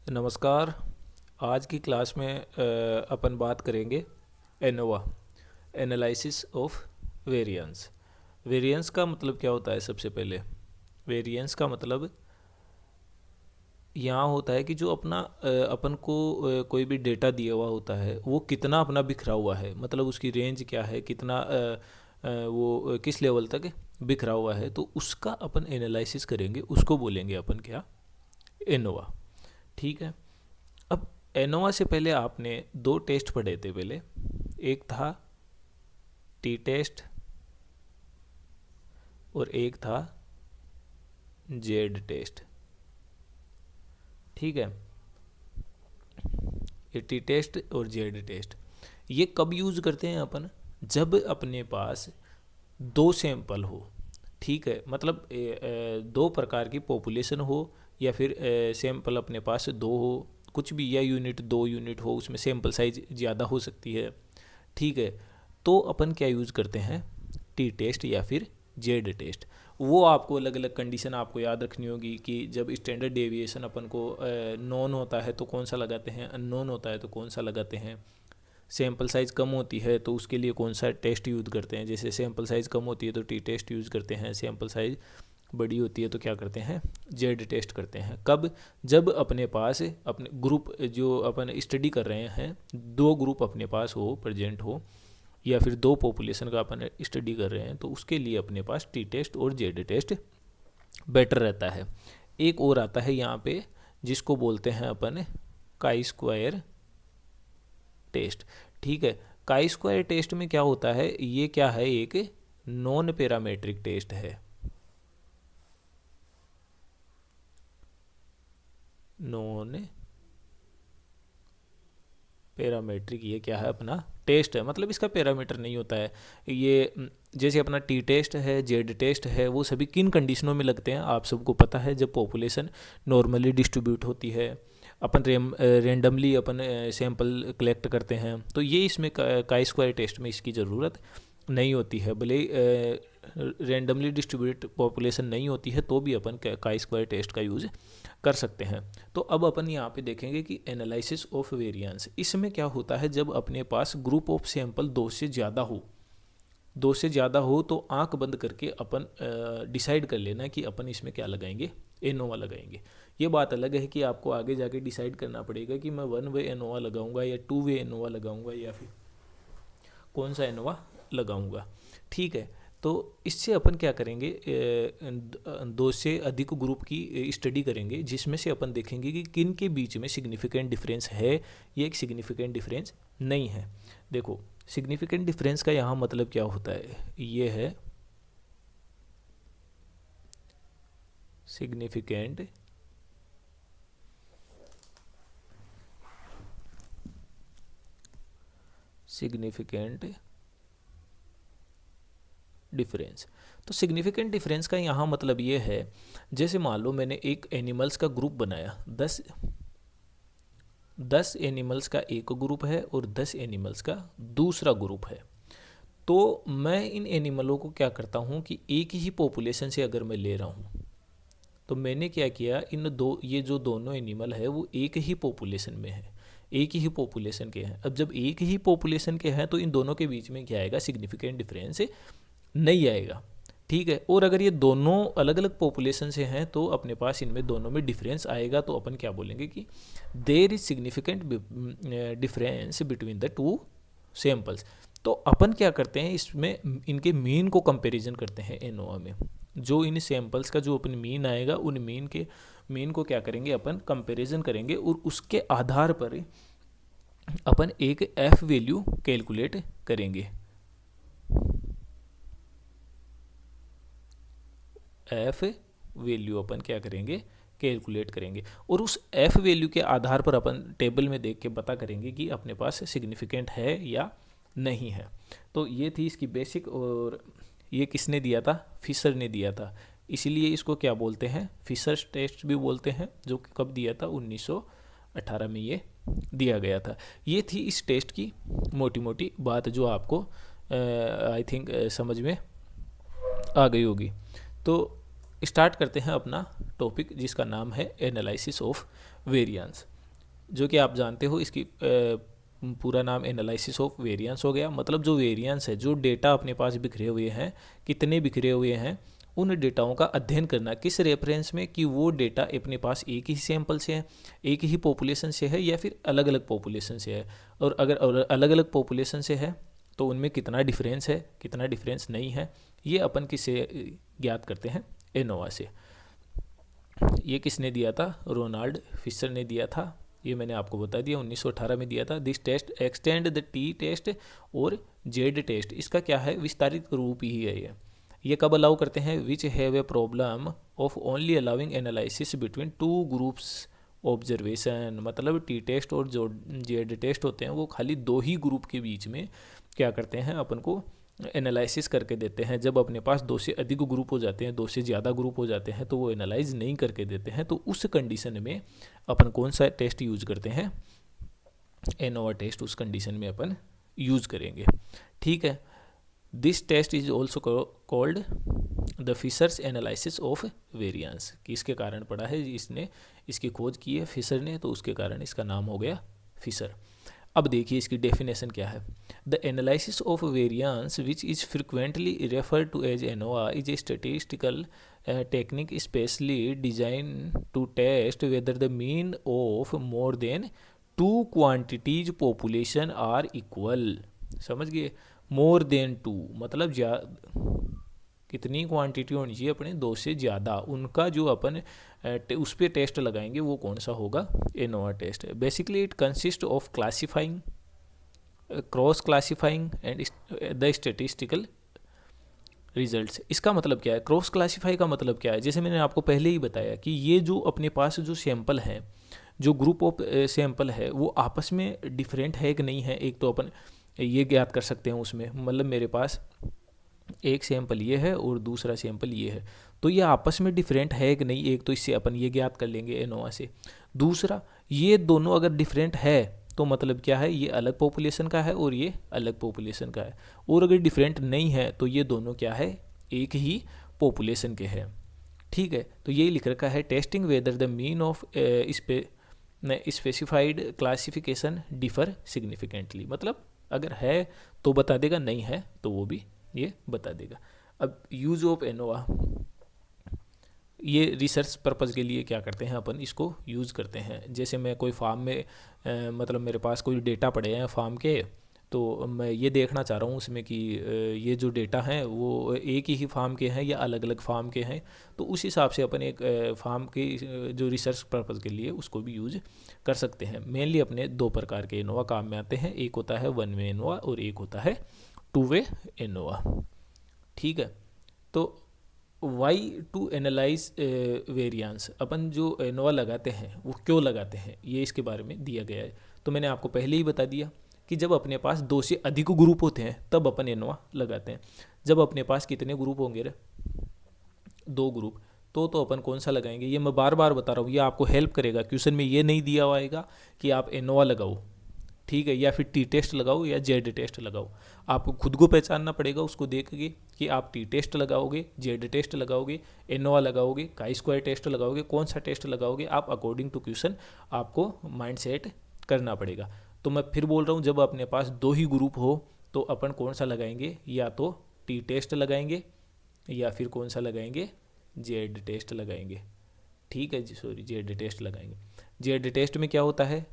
नमस्कार। आज की क्लास में अपन बात करेंगे ANOVA, analysis of variance. Variance का मतलब क्या होता है? सबसे पहले वेरिएंस का मतलब यहाँ होता है कि जो अपना अपन को कोई भी डेटा दिया हुआ होता है वो कितना अपना बिखरा हुआ है, मतलब उसकी रेंज क्या है, कितना वो किस लेवल तक बिखरा हुआ है, तो उसका अपन एनालिसिस करेंगे, उसको बोलेंगे अपन क्या? एनोवा। ठीक है। अब एनोवा से पहले आपने दो टेस्ट पढ़े थे पहले। एक था टी टेस्ट और एक था जेड टेस्ट। ठीक है। ये टी टेस्ट और जेड टेस्ट ये कब यूज़ करते हैं अपन? जब अपने पास दो सैंपल हो। ठीक है, मतलब दो प्रकार की पॉपुलेशन हो या फिर सैंपल अपने पास दो हो, कुछ भी, या यूनिट, दो यूनिट हो, उसमें सैंपल साइज ज़्यादा हो सकती है। ठीक है। तो अपन क्या यूज़ करते हैं? टी टेस्ट या फिर जेड टेस्ट। वो आपको अलग अलग कंडीशन आपको याद रखनी होगी कि जब स्टैंडर्ड डेविएशन अपन को नॉन होता है तो कौन सा लगाते हैं, अननोन होता है तो कौन सा लगाते हैं, सैम्पल साइज़ कम होती है तो उसके लिए कौन सा टेस्ट यूज़ करते हैं। जैसे सैम्पल साइज़ कम होती है तो टी टेस्ट यूज़ करते हैं, सैम्पल साइज़ बड़ी होती है तो क्या करते हैं? जेड टेस्ट करते हैं। कब? जब अपने पास अपने ग्रुप जो अपन स्टडी कर रहे हैं, दो ग्रुप अपने पास हो, प्रेजेंट हो, या फिर दो पॉपुलेशन का अपन स्टडी कर रहे हैं, तो उसके लिए अपने पास टी टेस्ट और जेड टेस्ट बेटर रहता है। एक और आता है यहाँ पे जिसको बोलते हैं अपन काई स्क्वायर टेस्ट। ठीक है। काई स्क्वायर टेस्ट में क्या होता है? ये क्या है? एक नॉन पैरामेट्रिक टेस्ट है। नॉन पैरामेट्रिक ये क्या है? अपना टेस्ट है, मतलब इसका पैरामीटर नहीं होता है ये। जैसे अपना टी टेस्ट है, जेड टेस्ट है, वो सभी किन कंडीशनों में लगते हैं आप सबको पता है? जब पॉपुलेशन नॉर्मली डिस्ट्रीब्यूट होती है, अपन रेंडमली अपन सैंपल कलेक्ट करते हैं, तो ये इसमें काई स्क्वायर टेस्ट में इसकी ज़रूरत नहीं होती है। भले रेंडमली डिस्ट्रीब्यूट पॉपुलेशन नहीं होती है तो भी अपन काई स्क्वायर टेस्ट का यूज़ कर सकते हैं। तो अब अपन यहाँ पे देखेंगे कि एनालिसिस ऑफ वेरिएंस, इसमें क्या होता है? जब अपने पास ग्रुप ऑफ सैंपल दो से ज़्यादा हो, दो से ज़्यादा हो तो आंख बंद करके अपन डिसाइड कर लेना कि अपन इसमें क्या लगाएंगे? एनोवा लगाएंगे। ये बात अलग है कि आपको आगे जाके डिसाइड करना पड़ेगा कि मैं वन वे एनोवा लगाऊंगा या टू वे एनोवा लगाऊंगा या फिर कौन सा एनोवा लगाऊंगा। ठीक है। तो इससे अपन क्या करेंगे? दो से अधिक ग्रुप की स्टडी करेंगे जिसमें से अपन देखेंगे कि किन के बीच में सिग्निफिकेंट डिफरेंस है या एक सिग्निफिकेंट डिफरेंस नहीं है। देखो, सिग्निफिकेंट डिफरेंस का यहाँ मतलब क्या होता है? ये है सिग्निफिकेंट सिग्निफिकेंट डिफरेंस। तो सिग्निफिकेंट डिफरेंस का यहाँ मतलब ये है, जैसे मान लो मैंने एक एनिमल्स का ग्रुप बनाया, 10 एनिमल्स का एक ग्रुप है और 10 एनिमल्स का दूसरा ग्रुप है। तो मैं इन एनिमलों को क्या करता हूँ कि एक ही पॉपुलेशन से अगर मैं ले रहा हूँ, तो मैंने क्या किया, इन दो, ये जो दोनों एनिमल है वो एक ही पॉपुलेशन में है, एक ही पॉपुलेशन के हैं। अब जब एक ही पॉपुलेशन के हैं तो इन दोनों के बीच में क्या आएगा? सिग्निफिकेंट डिफरेंस नहीं आएगा। ठीक है। और अगर ये दोनों अलग अलग पॉपुलेशन से हैं तो अपने पास इनमें दोनों में डिफरेंस आएगा, तो अपन क्या बोलेंगे कि there is significant difference between the to samples. तो अपन क्या करते हैं, इसमें इनके मीन को कंपैरिजन करते हैं एनोवा में। जो इन सैम्पल्स का जो अपन मीन आएगा, उन मीन को क्या करेंगे? अपन कंपैरिजन करेंगे और उसके आधार पर अपन एक एफ वैल्यू कैलकुलेट करेंगे। एफ वैल्यू अपन क्या करेंगे? कैलकुलेट करेंगे, और उस एफ वैल्यू के आधार पर अपन टेबल में देख के पता करेंगे कि अपने पास सिग्निफिकेंट है या नहीं है। तो ये थी इसकी बेसिक, और ये किसने दिया था? फिशर ने दिया था। इसीलिए इसको क्या बोलते हैं? फिशर टेस्ट भी बोलते हैं, जो कि कब दिया था? 1918 में ये दिया गया था। ये थी इस टेस्ट की मोटी मोटी बात, जो आपको आई थिंक समझ में आ गई होगी। तो स्टार्ट करते हैं अपना टॉपिक, जिसका नाम है एनालिसिस ऑफ वेरिएंस। जो कि आप जानते हो इसकी पूरा नाम एनालिसिस ऑफ वेरिएंस हो गया। मतलब जो वेरिएंस है, जो डेटा अपने पास बिखरे हुए हैं, कितने बिखरे हुए हैं, उन डेटाओं का अध्ययन करना किस रेफरेंस में, कि वो डेटा अपने पास एक ही सैंपल से है, एक ही पॉपुलेशन से है, या फिर अलग अलग पॉपुलेशन से है। और अगर अलग अलग पॉपुलेशन से है तो उनमें कितना डिफरेंस है, कितना डिफरेंस नहीं है, ये अपन किससे ज्ञात करते हैं? एनोवा से। ये किसने दिया था? रोनाल्ड फिशर ने दिया था। ये मैंने आपको बता दिया 1918 में दिया था। This test extend the T test और जेड टेस्ट, इसका क्या है? विस्तारित रूप ही है ये कब अलाउ करते हैं? Which have a problem of only allowing analysis between two groups observation. मतलब टी टेस्ट और जो जेड टेस्ट होते हैं वो खाली दो ही ग्रुप के बीच में क्या करते हैं? अपन को एनालिसिस करके देते हैं। जब अपने पास दो से अधिक ग्रुप हो जाते हैं, दो से ज़्यादा ग्रुप हो जाते हैं, तो वो एनालाइज नहीं करके देते हैं। तो उस कंडीशन में अपन कौन सा टेस्ट यूज करते हैं? एनोवा टेस्ट उस कंडीशन में अपन यूज करेंगे। ठीक है। This test is also called the Fisher's analysis of variance. किसके कारण पड़ा है? इसने इसकी खोज की है फिशर ने, तो उसके कारण इसका नाम हो गया फिशर। अब देखिए इसकी डेफिनेशन क्या है। The analysis of variance which is frequently refer to as ANOVA is a statistical technique specially design to test whether the mean of more than two quantities population are equal. समझ गए? मोर than to मतलब कितनी quantity होनी चाहिए अपने? दो से ज़्यादा। उनका जो अपन उस पर टेस्ट लगाएंगे वो कौन सा होगा? ANOVA test. Basically it consist of classifying, cross classifying and the statistical results. इसका मतलब क्या है? क्रॉस क्लासीफाई का मतलब क्या है? जैसे मैंने आपको पहले ही बताया कि ये जो अपने पास जो सैंपल है, जो ग्रुप ऑफ सैंपल है, वो आपस में डिफरेंट है कि नहीं है। एक तो अपन ये ज्ञात कर सकते हैं उसमें, मतलब मेरे पास एक सैंपल ये है और दूसरा सैंपल ये है, तो ये आपस में डिफरेंट है कि नहीं। एक तो इससे अपन ये ज्ञात कर लेंगे एनोवा से। दूसरा, ये दोनों अगर डिफरेंट है तो मतलब क्या है? ये अलग पॉपुलेशन का है और ये अलग पॉपुलेशन का है। और अगर डिफरेंट नहीं है तो ये दोनों क्या है? एक ही पॉपुलेशन के हैं। ठीक है। तो यही लिख रखा है testing weather the mean of specified classification differ significantly. मतलब अगर है तो बता देगा, नहीं है तो वो भी ये बता देगा। अब यूज ऑफ एनोवा, ये रिसर्च पर्पज़ के लिए क्या करते हैं अपन? इसको यूज़ करते हैं। जैसे मैं कोई फार्म में मतलब मेरे पास कोई डेटा पड़े हैं फार्म के, तो मैं ये देखना चाह रहा हूँ उसमें कि ये जो डेटा हैं वो एक ही फार्म के हैं या अलग अलग फार्म के हैं। तो उस हिसाब से अपन एक फार्म की जो रिसर्च पर्पज़ के लिए उसको भी यूज कर सकते हैं। मेनली अपने दो प्रकार के एनोवा काम में आते हैं। एक होता है वन वे एनोवा और एक होता है टू वे एनोवा। ठीक है। तो वाई टू एनालाइज वेरिएंस, अपन जो एनोवा लगाते हैं वो क्यों लगाते हैं, ये इसके बारे में दिया गया है। तो मैंने आपको पहले ही बता दिया कि जब अपने पास दो से अधिक ग्रुप होते हैं तब अपन एनोवा लगाते हैं। जब अपने पास कितने ग्रुप होंगे रे? दो ग्रुप, तो अपन कौन सा लगाएंगे? ये मैं बार बार बता रहा हूँ, ये आपको हेल्प करेगा। क्वेश्चन में ये नहीं दिया हुआ आएगा कि आप एनोवा लगाओ, ठीक है, या फिर टी टेस्ट लगाओ या जेड टेस्ट लगाओ। आपको खुद को पहचानना पड़ेगा उसको देख के कि आप टी टेस्ट लगाओगे, जेड टेस्ट लगाओगे, एनोवा लगाओगे, काई स्क्वायर टेस्ट लगाओगे, कौन सा टेस्ट लगाओगे। आप अकॉर्डिंग टू क्वेश्चन आपको माइंड सेट करना पड़ेगा। तो मैं फिर बोल रहा हूँ, जब अपने पास दो ही ग्रुप हो तो अपन कौन सा लगाएंगे? या तो टी टेस्ट लगाएंगे या फिर कौन सा लगाएंगे? जेड टेस्ट लगाएंगे। ठीक है जी, सॉरी, जेड टेस्ट लगाएंगे। जेड टेस्ट में क्या होता है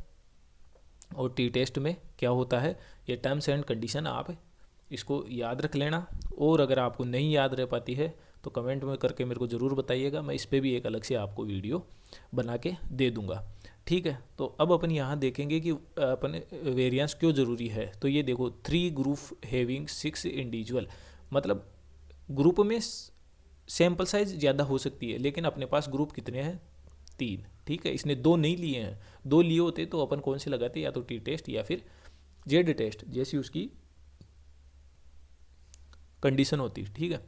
और टी टेस्ट में क्या होता है, ये टर्म्स एंड कंडीशन आप इसको याद रख लेना। और अगर आपको नहीं याद रह पाती है तो कमेंट में करके मेरे को ज़रूर बताइएगा, मैं इस पर भी एक अलग से आपको वीडियो बना के दे दूँगा। ठीक है। तो अब अपन यहाँ देखेंगे कि अपन वेरिएंस क्यों ज़रूरी है। तो ये देखो, 3 ग्रुप हैविंग 6 इंडिविजुअल, मतलब ग्रुप में सैम्पल साइज ज़्यादा हो सकती है लेकिन अपने पास ग्रुप कितने हैं? 3। ठीक है। इसने 2 नहीं लिए हैं, 2 लिए होते तो अपन कौन से लगाते? या तो टी टेस्ट या फिर जेड टेस्ट, जैसी उसकी कंडीशन होती। ठीक है।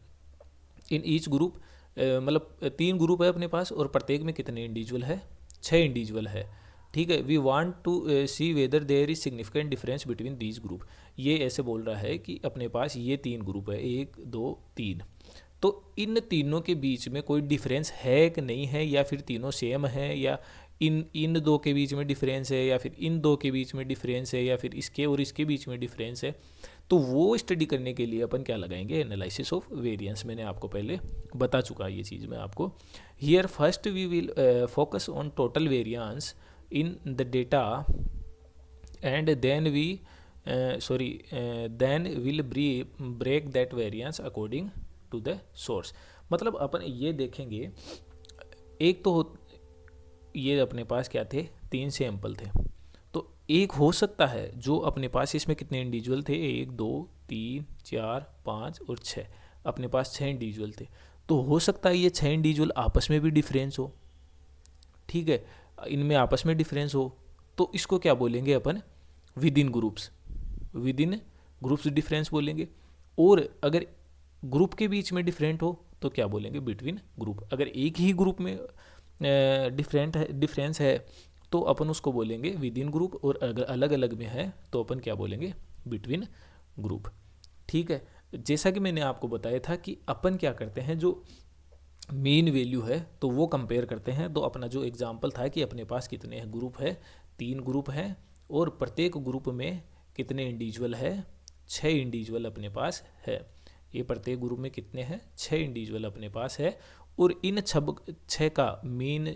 इन ईच ग्रुप मतलब 3 ग्रुप है अपने पास और प्रत्येक में कितने इंडिविजुअल है? 6 इंडिविजुअल है। ठीक है। We want to see whether there is significant difference between these group. ये ऐसे बोल रहा है कि अपने पास ये 3 ग्रुप है, 1 2 3, तो इन तीनों के बीच में कोई डिफरेंस है कि नहीं है, या फिर तीनों सेम है, या इन दो के बीच में डिफरेंस है, या फिर इन दो के बीच में डिफरेंस है, या फिर इसके और इसके बीच में डिफरेंस है, तो वो स्टडी करने के लिए अपन क्या लगाएंगे, एनालिसिस ऑफ वेरिएंस। मैंने आपको पहले बता चुका ये चीज़ मैं आपको। Here first we will focus on total variance in the data and then we then will break that variance according to the source। मतलब अपन ये देखेंगे, एक तो ये अपने पास क्या थे, 3 सैंपल थे, तो एक हो सकता है जो अपने पास इसमें कितने इंडिविजुअल थे, 1 2 3 4 5 और 6, अपने पास 6 इंडिविजुअल थे। तो हो सकता है ये 6 इंडिविजुअल आपस में भी डिफरेंस हो, ठीक है, इनमें आपस में डिफरेंस हो, तो इसको क्या बोलेंगे अपन, within groups, within groups difference बोलेंगे। और अगर ग्रुप के बीच में डिफरेंट हो तो क्या बोलेंगे, बिटवीन ग्रुप। अगर एक ही ग्रुप में डिफरेंस है तो अपन उसको बोलेंगे विद इन ग्रुप, और अगर अलग अलग में है तो अपन क्या बोलेंगे, बिटवीन ग्रुप। ठीक है, जैसा कि मैंने आपको बताया था कि अपन क्या करते हैं, जो मीन वैल्यू है तो वो कंपेयर करते हैं। तो अपना जो एग्जांपल था कि अपने पास कितने ग्रुप है, 3 ग्रुप हैं, और प्रत्येक ग्रुप में कितने इंडिविजुअल है, 6 इंडिविजुअल अपने पास है। ये प्रत्येक ग्रुप में कितने हैं, 6 इंडिविजुअल अपने पास है, और इन 6 का मीन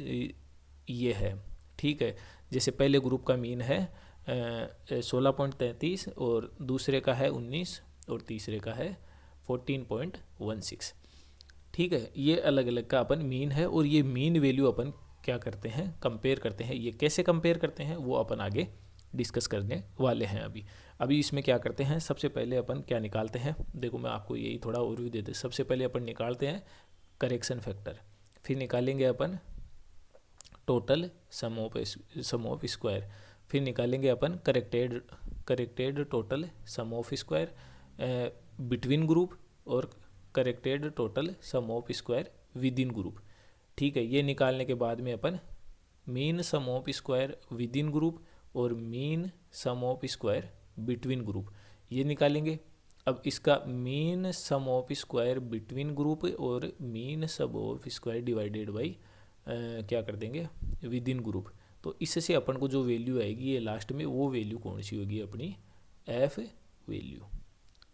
ये है। ठीक है, जैसे पहले ग्रुप का मीन है 16.33, और दूसरे का है 19, और तीसरे का है 14.16। ठीक है, ये अलग अलग का अपन मीन है, और ये मीन वैल्यू अपन क्या करते हैं, कंपेयर करते हैं। ये कैसे कंपेयर करते हैं वो अपन आगे डिस्कस करने वाले हैं। अभी इसमें क्या करते हैं, सबसे पहले अपन क्या निकालते हैं, देखो मैं आपको यही थोड़ा ओवरव्यू देते। सबसे पहले अपन निकालते हैं करेक्शन फैक्टर, फिर निकालेंगे अपन टोटल सम ऑफ स्क्वायर, फिर निकालेंगे अपन corrected total sum of square between group, और corrected total sum of square within group. ठीक है, ये निकालने के बाद में अपन mean sum of square within group और mean sum of square between group ये निकालेंगे। अब इसका mean sum of square between group और mean sum of square divided by क्या कर देंगे, विद इन ग्रुप। तो इससे अपन को जो वैल्यू आएगी ये लास्ट में, वो वैल्यू कौन सी होगी, अपनी एफ वैल्यू।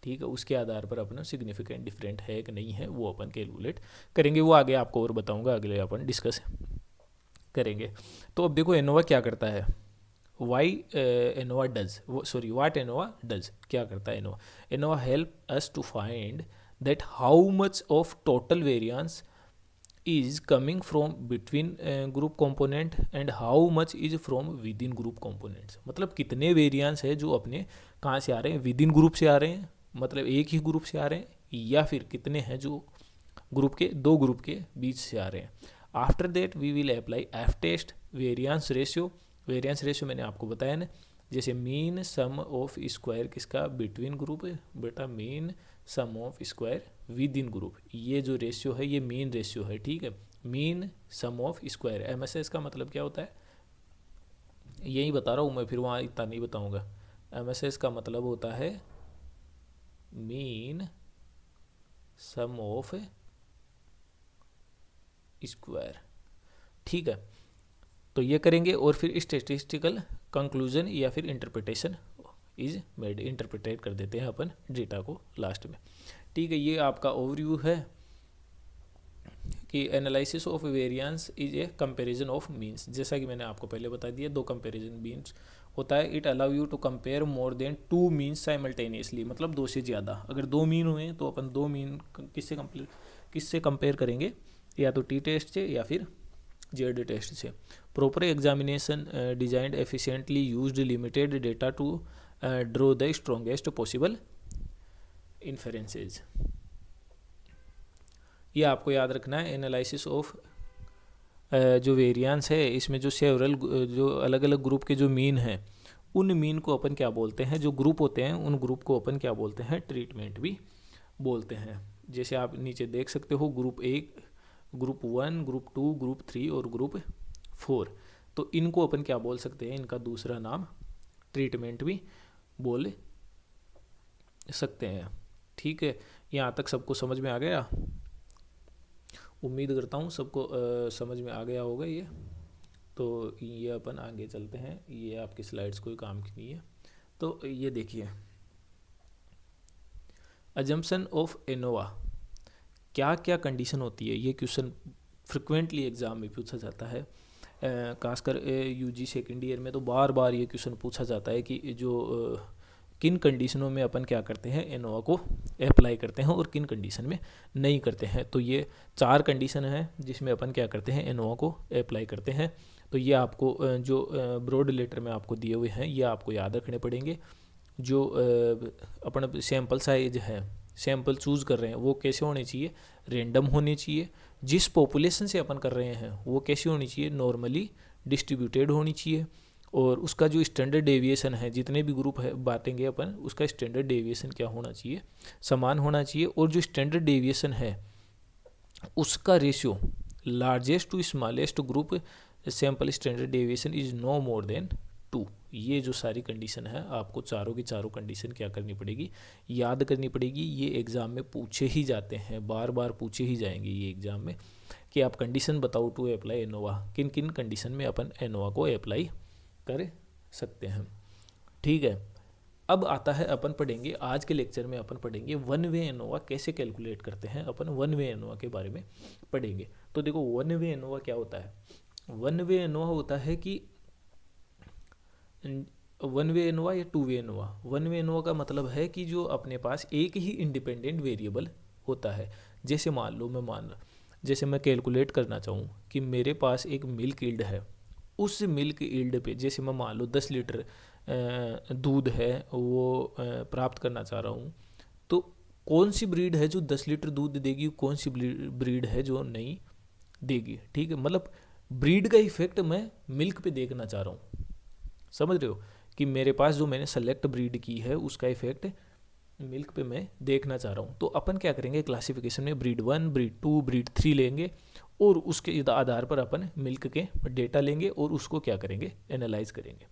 ठीक है, उसके आधार पर अपना सिग्निफिकेंट डिफरेंट है कि नहीं है वो अपन कैलकुलेट करेंगे। वो आगे आपको और बताऊंगा, अगले अपन डिस्कस करेंगे। तो अब देखो एनोवा क्या करता है, वाट एनोवा डज, क्या करता है ANOVA. ANOVA help us to find that how much of total variance is coming from between group component and how much is from within group components. मतलब कितने वेरिएंस है जो अपने कहाँ से आ रहे हैं, विद इन ग्रुप से आ रहे हैं, मतलब एक ही ग्रुप से आ रहे हैं, या फिर कितने हैं जो ग्रुप के, 2 ग्रुप के बीच से आ रहे हैं। After that we will apply F test, variance ratio. Variance ratio मैंने आपको बताया ना, जैसे मीन सम ऑफ स्क्वायर किसका, बिटवीन ग्रुप, बेटा mean sum of square within group. ये जो रेशियो है ये मीन रेशियो है। ठीक है, mean sum of square, MSS का मतलब क्या होता है, यही बता रहा हूँ मैं, फिर वहाँ इतना नहीं बताऊँगा। एमएसएस का मतलब होता है मीन सम ऑफ स्क्वायर। ठीक है, तो ये करेंगे, और फिर स्टैटिस्टिकल कंक्लूजन या फिर इंटरप्रिटेशन इज मेड, इंटरप्रिटेट कर देते हैं अपन डेटा को लास्ट में। ठीक है, ये आपका ओवरव्यू है कि analysis of variance is a comparison of means. जैसा कि मैंने आपको पहले बता दिया, 2 कंपैरिजन मीन्स होता है। It allow you to compare more than 2 means simultaneously, मतलब 2 से ज़्यादा। अगर 2 मीन हुए तो अपन 2 मीन किससे कंपेयर करेंगे, या तो टी टेस्ट से या फिर जेड टेस्ट से। Proper examination designed efficiently used limited data to draw the strongest possible inferences. ये आपको याद रखना है। एनालिसिस ऑफ जो वेरिएंस है, इसमें जो सेवरल जो अलग अलग ग्रुप के जो मीन हैं, उन मीन को अपन क्या बोलते हैं, जो ग्रुप होते हैं उन ग्रुप को अपन क्या बोलते हैं, ट्रीटमेंट भी बोलते हैं। जैसे आप नीचे देख सकते हो, ग्रुप 1, ग्रुप 1, ग्रुप 2, ग्रुप 3 और ग्रुप 4। तो इनको अपन क्या बोल सकते हैं, इनका दूसरा नाम ट्रीटमेंट भी बोल सकते हैं। ठीक है, यहाँ तक सबको समझ में आ गया, उम्मीद करता हूँ सबको समझ में आ गया होगा ये। तो ये अपन आगे चलते हैं, ये आपकी स्लाइड्स कोई काम की नहीं है। तो ये देखिए, अजम्पशन ऑफ एनोवा, क्या क्या कंडीशन होती है, ये क्वेश्चन फ्रिक्वेंटली एग्ज़ाम में पूछा जाता है। खासकर यूजी सेकेंड ईयर में तो बार बार ये क्वेश्चन पूछा जाता है कि जो किन कंडीशनों में अपन क्या करते हैं, एनोवा को अप्लाई करते हैं और किन कंडीशन में नहीं करते हैं। तो ये 4 कंडीशन है जिसमें अपन क्या करते हैं, एनोवा को अप्लाई करते हैं। तो ये आपको जो ब्रॉड लेटर में आपको दिए हुए हैं ये आपको याद रखने पड़ेंगे। जो अपन सैम्पल साइज है, सैम्पल चूज़ कर रहे हैं वो कैसे होने चाहिए, रेंडम होने चाहिए। जिस पॉपुलेशन से अपन कर रहे हैं वो कैसी होनी चाहिए, नॉर्मली डिस्ट्रीब्यूटेड होनी चाहिए। और उसका जो स्टैंडर्ड डेविएशन है, जितने भी ग्रुप है बांटेंगे अपन, उसका स्टैंडर्ड डेविएशन क्या होना चाहिए, समान होना चाहिए। और जो स्टैंडर्ड डेविएशन है उसका ratio largest to smallest group sample standard deviation is no more than 2। ये जो सारी कंडीशन है आपको चारों की चारों कंडीशन क्या करनी पड़ेगी, याद करनी पड़ेगी। ये एग्ज़ाम में पूछे ही जाते हैं, बार बार पूछे ही जाएंगे ये एग्ज़ाम में कि आप कंडीशन बताओ टू अप्लाई एनोवा, किन किन कंडीशन में अपन एनोवा को अप्लाई कर सकते हैं। ठीक है, अब आता है अपन पढ़ेंगे आज के लेक्चर में, अपन पढ़ेंगे वन वे एनोवा कैसे कैलकुलेट करते हैं। अपन वन वे एनोवा के बारे में पढ़ेंगे। तो देखो वन वे एनोवा क्या होता है। वन वे एनोवा होता है कि वन वे एनोवा या two way ANOVA. One way ANOVA का मतलब है कि जो अपने पास एक ही इंडिपेंडेंट वेरिएबल होता है। जैसे मान लो जैसे मैं कैलकुलेट करना चाहूँ कि मेरे पास एक मिल्क ईल्ड है, उस मिल्क ईल्ड पे जैसे मैं मान लो 10 लीटर दूध है वो प्राप्त करना चाह रहा हूँ, तो कौन सी ब्रीड है जो 10 लीटर दूध देगी, कौन सी ब्रीड है जो नहीं देगी। ठीक है, मतलब ब्रीड का इफेक्ट मैं मिल्क पे देखना चाह रहा हूँ। समझ रहे हो कि मेरे पास जो मैंने सेलेक्ट ब्रीड की है उसका इफेक्ट मिल्क पे मैं देखना चाह रहा हूँ। तो अपन क्या करेंगे, क्लासिफिकेशन में ब्रीड 1, ब्रीड 2, ब्रीड 3 लेंगे और उसके आधार पर अपन मिल्क के डेटा लेंगे और उसको क्या करेंगे, एनालाइज करेंगे।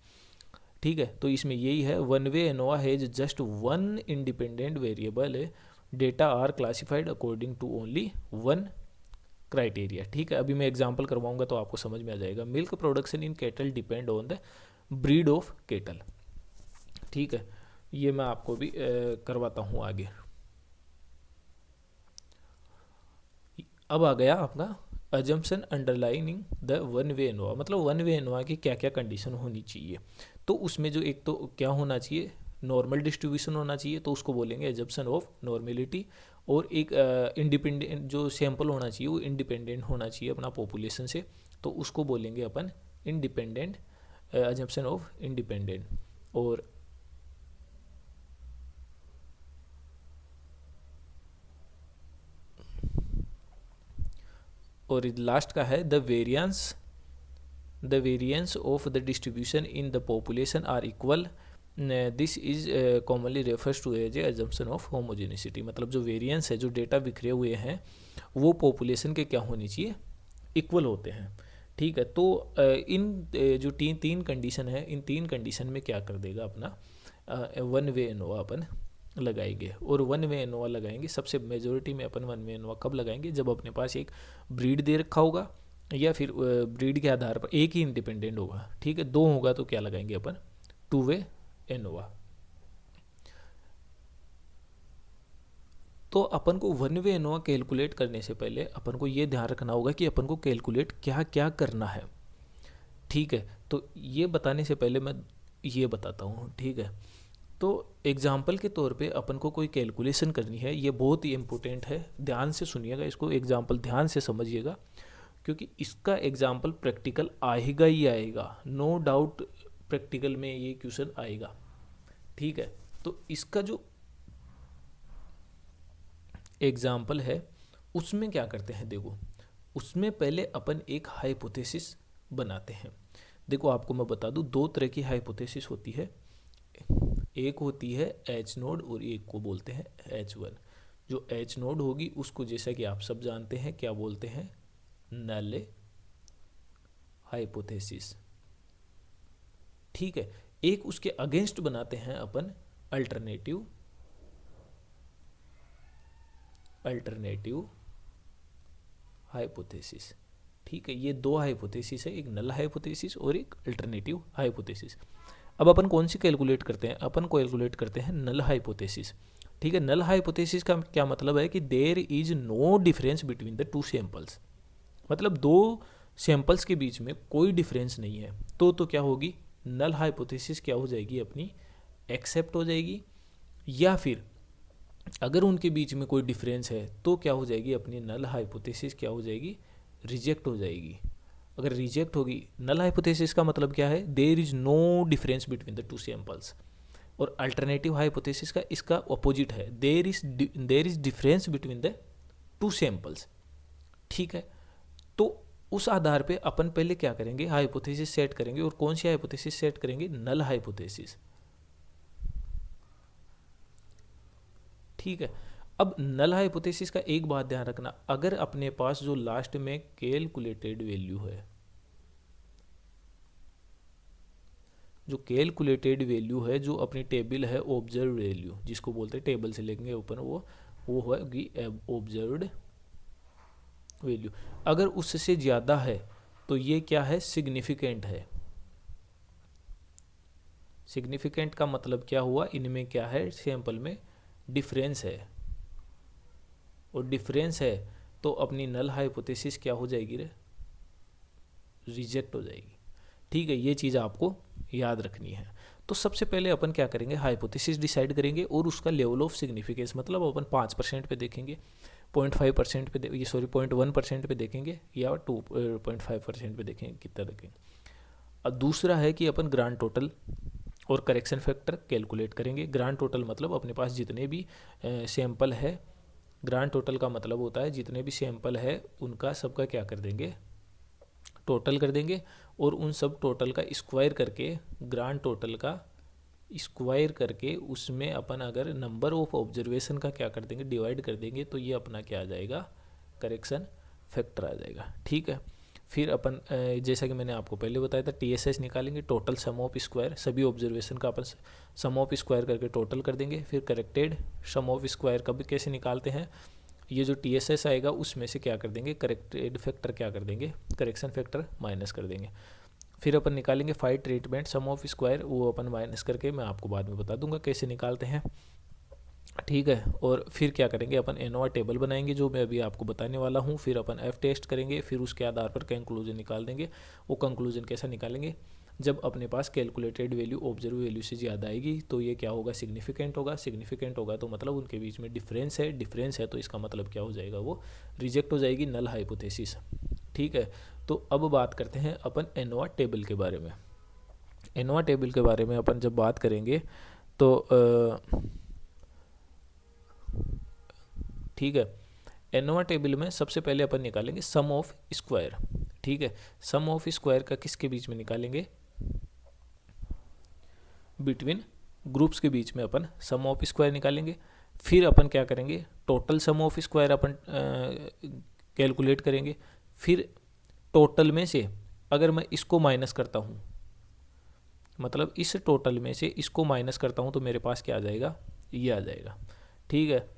ठीक है, तो इसमें यही है, one way ANOVA has just one independent variable, data are classified according to only one criteria. ठीक है, अभी मैं एग्जांपल करवाऊंगा तो आपको समझ में आ जाएगा। Milk production in kettle depend on the breed of kettle. ठीक है, ये मैं आपको भी करवाता हूँ आगे। अब आ गया आपका assumption underlining the one way ANOVA, मतलब वन वे एनोवा की क्या क्या कंडीशन होनी चाहिए। तो उसमें जो एक तो क्या होना चाहिए, नॉर्मल डिस्ट्रीब्यूशन होना चाहिए, तो उसको बोलेंगे एजम्पशन ऑफ नॉर्मेलिटी। और एक इंडिपेंडेंट जो सैंपल होना चाहिए वो इंडिपेंडेंट होना चाहिए अपना पॉपुलेशन से, तो उसको बोलेंगे अपन इंडिपेंडेंट, अजम्पशन ऑफ इंडिपेंडेंट। और लास्ट का है the variance of the distribution in the population are equal, this is commonly refers to as a assumption of homogeneity. मतलब जो वेरिएंस है, जो डेटा बिखरे हुए हैं वो पॉपुलेशन के क्या होनी चाहिए, इक्वल होते हैं। ठीक है, तो इन जो तीन कंडीशन है, इन 3 कंडीशन में क्या कर देगा अपना वन वे एनोवा अपन लगाएंगे। और वन वे एनोवा लगाएंगे सबसे मेजोरिटी में अपन वन वे एनोवा कब लगाएंगे, जब अपने पास एक ब्रीड दे रखा होगा या फिर ब्रीड के आधार पर एक ही इंडिपेंडेंट होगा। ठीक है, 2 होगा तो क्या लगाएंगे अपन, टू वे एनोवा। तो अपन को वन वे एनोवा कैलकुलेट करने से पहले अपन को ये ध्यान रखना होगा कि अपन को कैलकुलेट क्या क्या करना है। ठीक है, तो ये बताने से पहले मैं ये बताता हूँ। ठीक है, तो एग्जाम्पल के तौर पे अपन को कोई कैलकुलेशन करनी है, ये बहुत ही इम्पोर्टेंट है, ध्यान से सुनिएगा इसको, एग्जाम्पल ध्यान से समझिएगा, क्योंकि इसका एग्जाम्पल प्रैक्टिकल आएगा ही आएगा, नो डाउट प्रैक्टिकल में ये क्वेश्चन आएगा। ठीक है, तो इसका जो एग्जाम्पल है उसमें क्या करते हैं, देखो उसमें पहले अपन एक हाइपोथेसिस बनाते हैं। देखो आपको मैं बता दूं, 2 तरह की हाइपोथेसिस होती है, एक होती है एच नोड और एक को बोलते हैं H1। जो एच नोड होगी उसको जैसा कि आप सब जानते हैं क्या बोलते हैं, नल हाइपोथेसिस। ठीक है, एक उसके अगेंस्ट बनाते हैं अपन अल्टरनेटिव हाइपोथेसिस। ठीक है, ये दो हाइपोथेसिस है, एक नल हाइपोथेसिस और एक अल्टरनेटिव हाइपोथेसिस। अब अपन कौन सी कैलकुलेट करते हैं, अपन कैलकुलेट करते हैं नल हाइपोथेसिस। ठीक है, नल हाइपोथेसिस का क्या मतलब है कि there is no difference between the two samples, मतलब दो सैंपल्स के बीच में कोई डिफरेंस नहीं है, तो क्या होगी, नल हाइपोथेसिस क्या हो जाएगी अपनी, एक्सेप्ट हो जाएगी। या फिर अगर उनके बीच में कोई डिफरेंस है तो क्या हो जाएगी, अपनी नल हाइपोथेसिस क्या हो जाएगी, रिजेक्ट हो जाएगी। अगर रिजेक्ट होगी, नल हाइपोथेसिस का मतलब क्या है, there is no difference between the two samples. और अल्टरनेटिव हाइपोथेसिस का इसका अपोजिट है, there is difference between the two samples. ठीक है, तो उस आधार पे अपन पहले क्या करेंगे, हाइपोथेसिस सेट करेंगे। और कौन सी हाइपोथेसिस सेट करेंगे, नल हाइपोथेसिस। ठीक है, अब नल हाइपोथेसिस का एक बात ध्यान रखना, अगर अपने पास जो लास्ट में कैलकुलेटेड वैल्यू है, जो कैलकुलेटेड वैल्यू है, जो अपनी टेबल है ऑब्जर्व वैल्यू, जिसको बोलते हैं टेबल से लेंगे ऊपर, वो होगी ऑब्जर्व्ड वैल्यू। अगर उससे ज़्यादा है तो ये क्या है, सिग्निफिकेंट है। सिग्निफिकेंट का मतलब क्या हुआ, इनमें क्या है, सैंपल में डिफरेंस है, और डिफरेंस है तो अपनी नल हाइपोथेसिस क्या हो जाएगी रे, रिजेक्ट हो जाएगी। ठीक है, ये चीज़ आपको याद रखनी है। तो सबसे पहले अपन क्या करेंगे, हाइपोथेसिस डिसाइड करेंगे और उसका लेवल ऑफ सिग्निफिकेंस, मतलब अपन 5% पे देखेंगे, 0.5% पे ये सॉरी 0.1% पे देखेंगे, या 2.5% पे देखेंगे, कितना देखेंगे। अब दूसरा है कि अपन ग्रांड टोटल और करेक्शन फैक्टर कैलकुलेट करेंगे। ग्रांड टोटल मतलब अपने पास जितने भी सैंपल है, ग्रांड टोटल का मतलब होता है जितने भी सैंपल है उनका सबका क्या कर देंगे, टोटल कर देंगे, और उन सब टोटल का स्क्वायर करके, ग्रांड टोटल का स्क्वायर करके उसमें अपन अगर नंबर ऑफ ऑब्जर्वेशन का क्या कर देंगे, डिवाइड कर देंगे, तो ये अपना क्या आ जाएगा, करेक्शन फैक्टर आ जाएगा। ठीक है, फिर अपन जैसा कि मैंने आपको पहले बताया था, TSS निकालेंगे, टोटल सम ऑफ स्क्वायर, सभी ऑब्जर्वेशन का अपन सम ऑफ स्क्वायर करके टोटल कर देंगे। फिर करेक्टेड सम ऑफ स्क्वायर कब कैसे निकालते हैं, ये जो TSS आएगा उसमें से क्या कर देंगे, करेक्टेड फैक्टर क्या कर देंगे, करेक्शन फैक्टर माइनस कर देंगे। फिर अपन निकालेंगे five treatment sum of square, वो अपन माइनस करके मैं आपको बाद में बता दूंगा कैसे निकालते हैं। ठीक है, और फिर क्या करेंगे, अपन एनोवा टेबल बनाएंगे जो मैं अभी आपको बताने वाला हूँ। फिर अपन एफ टेस्ट करेंगे, फिर उसके आधार पर कंक्लूजन निकाल देंगे। वो कंक्लूजन कैसा निकालेंगे, जब अपने पास कैलकुलेटेड वैल्यू ऑब्जर्व वैल्यू से ज़्यादा आएगी तो ये क्या होगा, सिग्निफिकेंट होगा। सिग्निफिकेंट होगा तो मतलब उनके बीच में डिफरेंस है, डिफरेंस है तो इसका मतलब क्या हो जाएगा, वो रिजेक्ट हो जाएगी, नल हाइपोथेसिस। ठीक है, तो अब बात करते हैं अपन एनोवा टेबल के बारे में। एनोवा टेबल के बारे में अपन जब बात करेंगे तो ठीक है, एनोवा टेबल में सबसे पहले अपन निकालेंगे सम ऑफ स्क्वायर। ठीक है, सम ऑफ स्क्वायर का किसके बीच में निकालेंगे, बिटवीन ग्रुप्स के बीच में अपन सम ऑफ स्क्वायर निकालेंगे। फिर अपन क्या करेंगे, total sum of square upon calculate करेंगे। फिर टोटल में से अगर मैं इसको माइनस करता हूँ, मतलब इस टोटल में से इसको माइनस करता हूँ तो मेरे पास क्या आ जाएगा, ये आ जाएगा। ठीक है,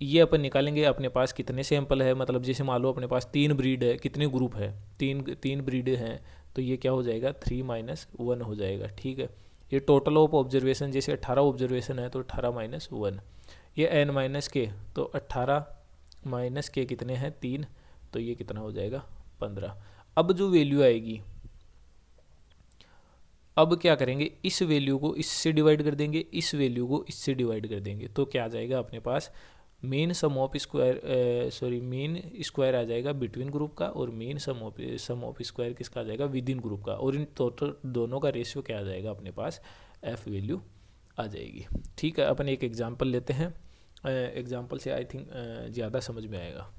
ये अपन निकालेंगे अपने पास कितने सैंपल है, मतलब जैसे मान लो अपने पास 3 ब्रीड है, कितने ग्रुप है, तीन ब्रीड हैं, तो ये क्या हो जाएगा, 3 - 1 हो जाएगा। ठीक है, ये टोटल ऑफ ऑब्जर्वेशन, जैसे 18 ऑब्जर्वेशन है तो 18 - 1, ये n - के, तो 18 - के कितने हैं, 3, तो ये कितना हो जाएगा, 15। अब जो वैल्यू आएगी, अब क्या करेंगे, इस वैल्यू को इससे डिवाइड कर देंगे, इस वैल्यू को इससे डिवाइड कर देंगे, तो क्या आ जाएगा अपने पास, mean sum of square mean square आ जाएगा बिटवीन ग्रुप का, और मीन सम ऑफ स्क्वायर किसका आ जाएगा, विद इन ग्रुप का, और इन टोटल दोनों का रेशियो क्या आ जाएगा अपने पास, एफ वैल्यू आ जाएगी। ठीक है, अपन एक एग्जांपल लेते हैं, एग्जांपल से आई थिंक ज़्यादा समझ में आएगा।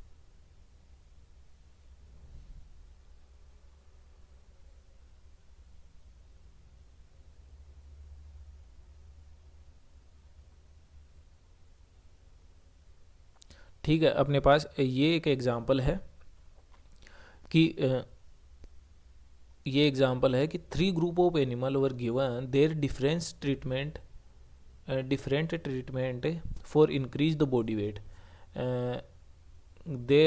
ठीक है, अपने पास ये एक एग्जांपल है कि ये एग्जांपल है कि 3 group of animal were given their different treatment for increase the body weight. They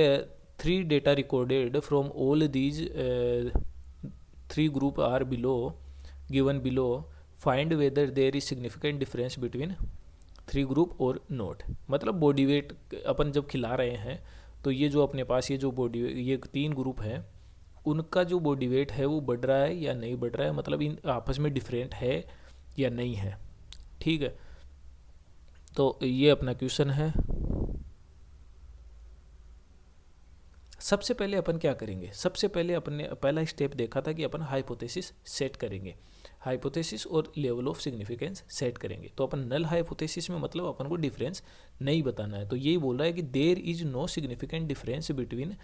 3 data recorded from all these 3 group are below given below. Find whether there is significant difference between 3 group और note. मतलब body weight अपन जब खिला रहे हैं तो ये जो अपने पास ये जो बॉडी ये 3 ग्रुप हैं उनका जो बॉडी वेट है वो बढ़ रहा है या नहीं बढ़ रहा है, मतलब इन आपस में डिफरेंट है या नहीं है. ठीक है, तो ये अपना क्वेश्चन है. सबसे पहले अपन क्या करेंगे, सबसे पहले अपन ने पहला स्टेप देखा था कि अपन हाइपोथेसिस सेट करेंगे, हाइपोथेसिस और लेवल ऑफ सिग्निफिकेंस सेट करेंगे. तो अपन नल हाइपोथेसिस में मतलब अपन को डिफरेंस नहीं बताना है. तो यही बोल रहा है कि there is no significant difference between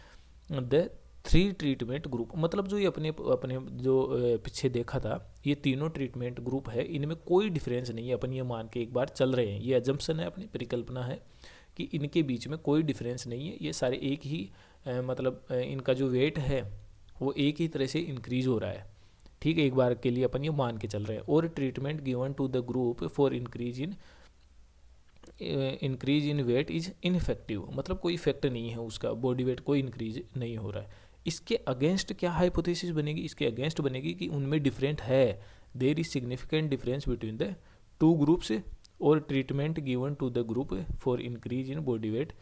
the 3 treatment group. मतलब जो ये अपने अपने जो पीछे देखा था ये तीनों ट्रीटमेंट ग्रुप है, इनमें कोई डिफरेंस नहीं है. अपन ये मान के एक बार चल रहे हैं, ये अजम्पशन है, अपनी परिकल्पना है कि इनके बीच में कोई डिफरेंस नहीं है, ये सारे एक ही मतलब इनका जो वेट है वो एक ही तरह से इंक्रीज हो रहा है. ठीक है, एक बार के लिए अपन ये मान के चल रहे हैं. और treatment given to the group for increase in weight is ineffective. मतलब कोई इफेक्ट नहीं है उसका, बॉडी वेट कोई इंक्रीज नहीं हो रहा है. इसके अगेंस्ट क्या हाइपोथेसिस बनेगी, इसके अगेंस्ट बनेगी कि उनमें डिफरेंट है, there is significant difference between the 2 groups और treatment given to the group for increase in body weight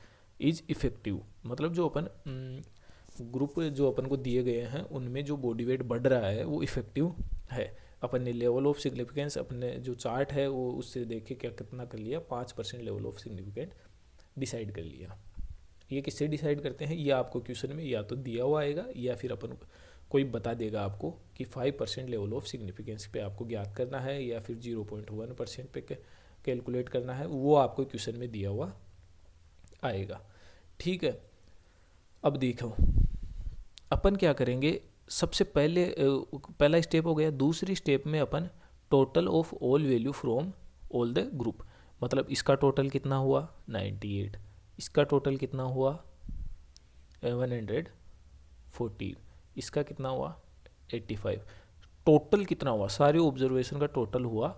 is effective. मतलब जो अपन ग्रुप जो अपन को दिए गए हैं उनमें जो बॉडी वेट बढ़ रहा है वो इफेक्टिव है. अपन ने लेवल ऑफ सिग्निफिकेंस अपने जो चार्ट है वो उससे देख के क्या कितना कर लिया, 5% लेवल ऑफ सिग्निफिकेंट डिसाइड कर लिया. ये किससे डिसाइड करते हैं, ये आपको क्वेश्चन में या तो दिया हुआ आएगा या फिर अपन कोई बता देगा आपको कि 5% लेवल ऑफ सिग्निफिकेंस पे आपको ज्ञात करना है या फिर 0.1% पे कैलकुलेट करना है, वो आपको क्वेश्चन में दिया हुआ आएगा. ठीक है, अब देखो अपन क्या करेंगे. सबसे पहले पहला स्टेप हो गया. दूसरी स्टेप में अपन total of all value from all the group, मतलब इसका टोटल कितना हुआ 98, इसका टोटल कितना हुआ 114, इसका कितना हुआ 85, टोटल कितना हुआ सारे ऑब्जर्वेशन का टोटल हुआ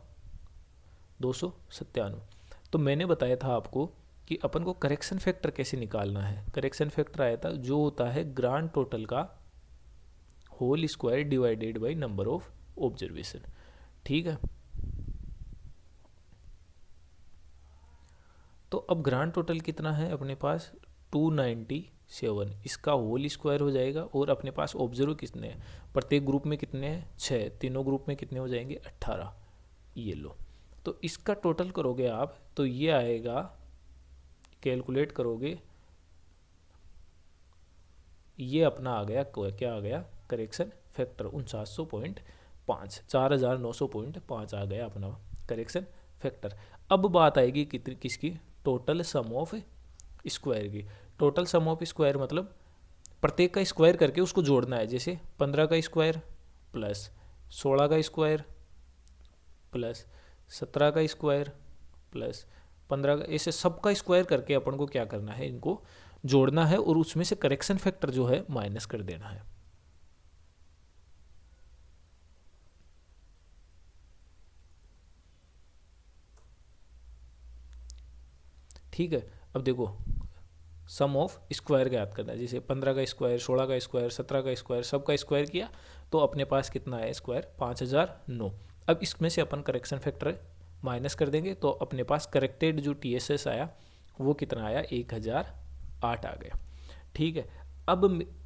297. तो मैंने बताया था आपको कि अपन को करेक्शन फैक्टर कैसे निकालना है. करेक्शन फैक्टर आया था जो होता है ग्रांड टोटल का whole square divided by number of observation. ठीक है, तो अब ग्रांड टोटल कितना है अपने पास 297, इसका होल स्क्वायर हो जाएगा. और अपने पास ऑब्जर्व कितने हैं, प्रत्येक ग्रुप में कितने हैं 6, तीनों ग्रुप में कितने हो जाएंगे 18. ये लो, तो इसका टोटल करोगे आप तो ये आएगा, कैलकुलेट करोगे ये अपना आ गया, क्या आ गया करेक्शन फैक्टर 4900.5, 4900.5 आ गया अपना करेक्शन फैक्टर. अब बात आएगी किसकी, टोटल सम ऑफ स्क्वायर की. टोटल सम ऑफ स्क्वायर मतलब प्रत्येक का स्क्वायर करके उसको जोड़ना है. जैसे 15 का स्क्वायर प्लस 16 का स्क्वायर प्लस 17 का स्क्वायर प्लस 15 का, ऐसे सबका स्क्वायर करके अपन को क्या करना है, इनको जोड़ना है और उसमें से करेक्शन फैक्टर जो है माइनस कर देना है. ठीक है, अब देखो सम ऑफ स्क्वायर ज्ञात करना है. जैसे 15 का स्क्वायर, 16 का स्क्वायर, 17 का स्क्वायर, सबका स्क्वायर किया तो अपने पास कितना है स्क्वायर 5009. अब इसमें से अपन करेक्शन फैक्टर माइनस कर देंगे तो अपने पास करेक्टेड जो TSS आया वो कितना आया 1008 आ गया. ठीक है, अब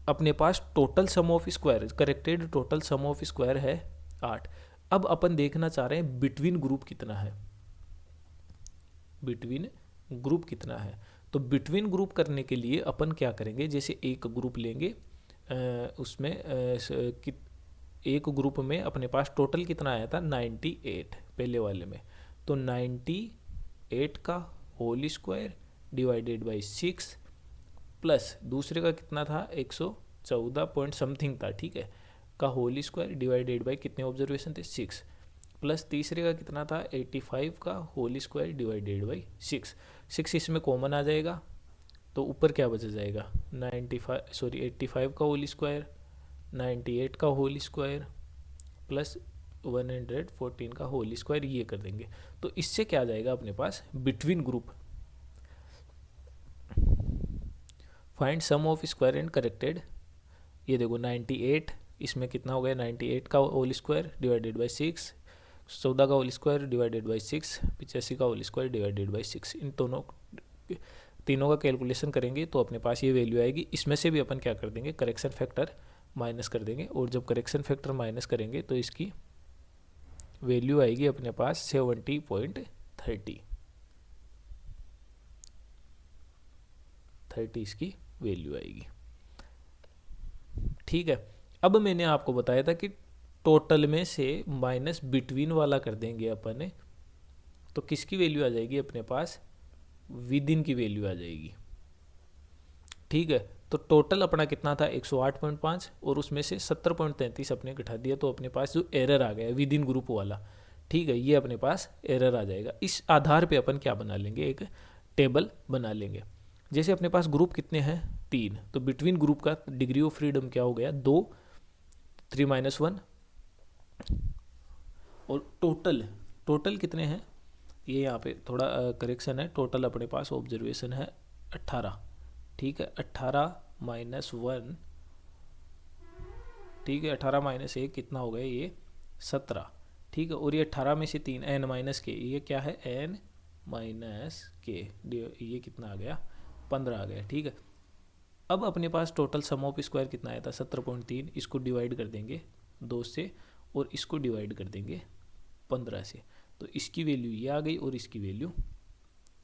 अपने पास total sum of square, corrected total sum of square है 8. अब अपन देखना चाह रहे हैं बिटवीन ग्रुप कितना है, बिटवीन ग्रुप कितना है. तो बिटवीन ग्रुप करने के लिए अपन क्या करेंगे, जैसे एक ग्रुप लेंगे उसमें एक ग्रुप में अपने पास टोटल कितना आया था 98 पहले वाले में. तो 98 का whole square divided by 6 plus दूसरे का कितना था 114 पॉइंट समथिंग था. ठीक है, का होल स्क्वायर डिवाइडेड बाई कितने ऑब्जर्वेशन थे 6 प्लस तीसरे का कितना था 85 का होल स्क्वायर डिवाइडेड बाई 6 इसमें कॉमन आ जाएगा तो ऊपर क्या बचा जाएगा 85 का होल स्क्वायर, 98 का होल स्क्वायर प्लस 114 का होल स्क्वायर, ये कर देंगे. तो इससे क्या आ जाएगा अपने पास between group find sum of square and corrected. ये देखो 98, इसमें कितना हो गया 98 का होल स्क्वायर डिवाइडेड बाई 6, 14 का होल स्क्वायर डिवाइडेड बाई 6, 85 का होल स्क्वायर डिवाइडेड बाई 6। इन दोनों तीनों का कैलकुलेशन करेंगे तो अपने पास ये वैल्यू आएगी। इसमें से भी अपन क्या कर देंगे, करेक्शन फैक्टर माइनस कर देंगे, और जब करेक्शन फैक्टर माइनस करेंगे तो इसकी वैल्यू आएगी अपने पास 70.30 इसकी वैल्यू आएगी। ठीक है, अब मैंने आपको बताया था कि टोटल में से माइनस बिटवीन वाला कर देंगे अपन, तो किसकी वैल्यू आ जाएगी अपने पास, विद इन की वैल्यू आ जाएगी। ठीक है, तो टोटल अपना कितना था 108.5 और उसमें से 70.33 अपने घटा दिया, तो अपने पास जो एरर आ गया विद इन ग्रुप वाला, ठीक है, ये अपने पास एरर आ जाएगा। इस आधार पे अपन क्या बना लेंगे, एक टेबल बना लेंगे। जैसे अपने पास ग्रुप कितने हैं 3, तो बिटवीन ग्रुप का डिग्री ऑफ फ्रीडम क्या हो गया 2, 3 - 1, और टोटल कितने हैं, ये यहाँ पे थोड़ा करेक्शन है, टोटल अपने पास ऑब्जर्वेशन है 18। ठीक है, 18 - 1, ठीक है, 18 - 1 कितना हो गया ये 17। ठीक है, और ये 18 में से 3 n माइनस के, ये क्या है n माइनस के, ये कितना आ गया 15 आ गया। ठीक है, अब अपने पास टोटल सम ऑफ स्क्वायर कितना आया था 17.3, इसको डिवाइड कर देंगे 2 से और इसको डिवाइड कर देंगे 15 से, तो इसकी वैल्यू ये आ गई और इसकी वैल्यू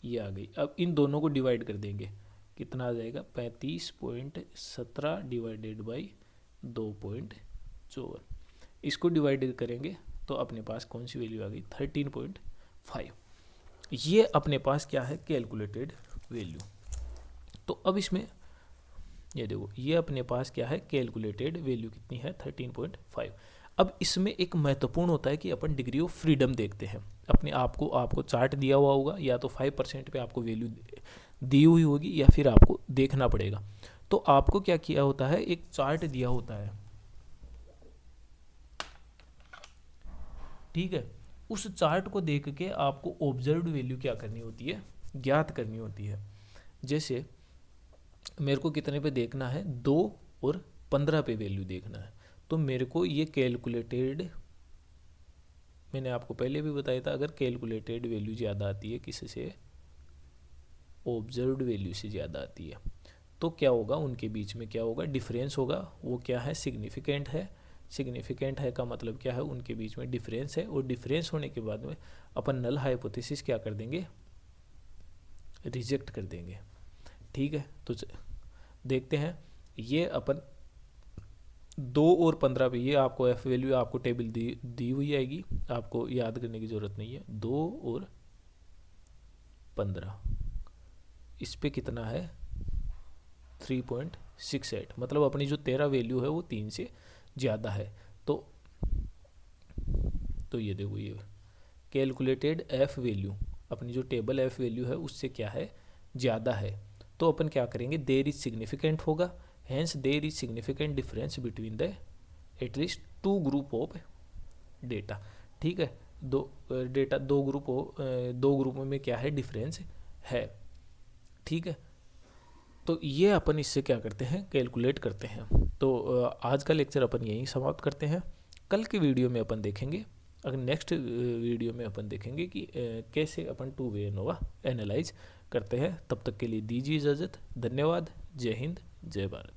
ये आ गई। अब इन दोनों को डिवाइड कर देंगे, कितना आ जाएगा 35.17 डिवाइडेड बाई 2.54। इसको डिवाइड करेंगे तो अपने पास कौन सी वैल्यू आ गई 13.5। ये अपने पास क्या है कैलकुलेटेड वैल्यू। तो अब इसमें ये देखो, ये अपने पास क्या है कैलकुलेटेड वैल्यू कितनी है 13.5। अब इसमें एक महत्वपूर्ण होता है कि अपन डिग्री ऑफ फ्रीडम देखते हैं अपने आपको चार्ट दिया हुआ होगा, या तो 5% पे आपको वैल्यू दी हुई होगी, या फिर आपको देखना पड़ेगा। तो आपको क्या किया होता है, एक चार्ट दिया होता है, ठीक है, उस चार्ट को देख के आपको ऑब्जर्व्ड वैल्यू क्या करनी होती है, ज्ञात करनी होती है। जैसे मेरे को कितने पे देखना है 2 और 15 पे वैल्यू देखना है, तो मेरे को ये कैलकुलेटेड, मैंने आपको पहले भी बताया था, अगर कैलकुलेटेड वैल्यू ज़्यादा आती है किससे, ऑब्जर्व्ड वैल्यू से ज़्यादा आती है, तो क्या होगा उनके बीच में क्या होगा डिफरेंस होगा, वो क्या है सिग्निफिकेंट है। सिग्निफिकेंट है का मतलब क्या है, उनके बीच में डिफरेंस है, और डिफरेंस होने के बाद में अपन नल हाइपोथेसिस क्या कर देंगे, रिजेक्ट कर देंगे। ठीक है, तो देखते हैं, ये अपन 2 और 15 पे, ये आपको एफ वैल्यू आपको टेबल दी हुई आएगी, आपको याद करने की ज़रूरत नहीं है। 2 और 15 इस पे कितना है 3.68, मतलब अपनी जो 13 वैल्यू है वो 3 से ज़्यादा है। तो ये देखो, ये कैलकुलेटेड एफ वैल्यू, अपनी जो टेबल एफ वैल्यू है उससे क्या है ज़्यादा है, तो अपन क्या करेंगे देयर इज सिग्निफिकेंट होगा, hence there is significant difference between the at least 2 group of data. ठीक है, दो ग्रुपों में क्या है डिफरेंस है। ठीक है, तो ये अपन इससे क्या करते हैं कैलकुलेट करते हैं। तो आज का लेक्चर अपन यहीं समाप्त करते हैं। कल के वीडियो में अपन देखेंगे, अगर नेक्स्ट वीडियो में अपन देखेंगे कि कैसे अपन 2 वे एनोवा एनालाइज करते हैं। तब तक के लिए दीजिए इजाज़त। धन्यवाद। जय हिंद, जय भारत।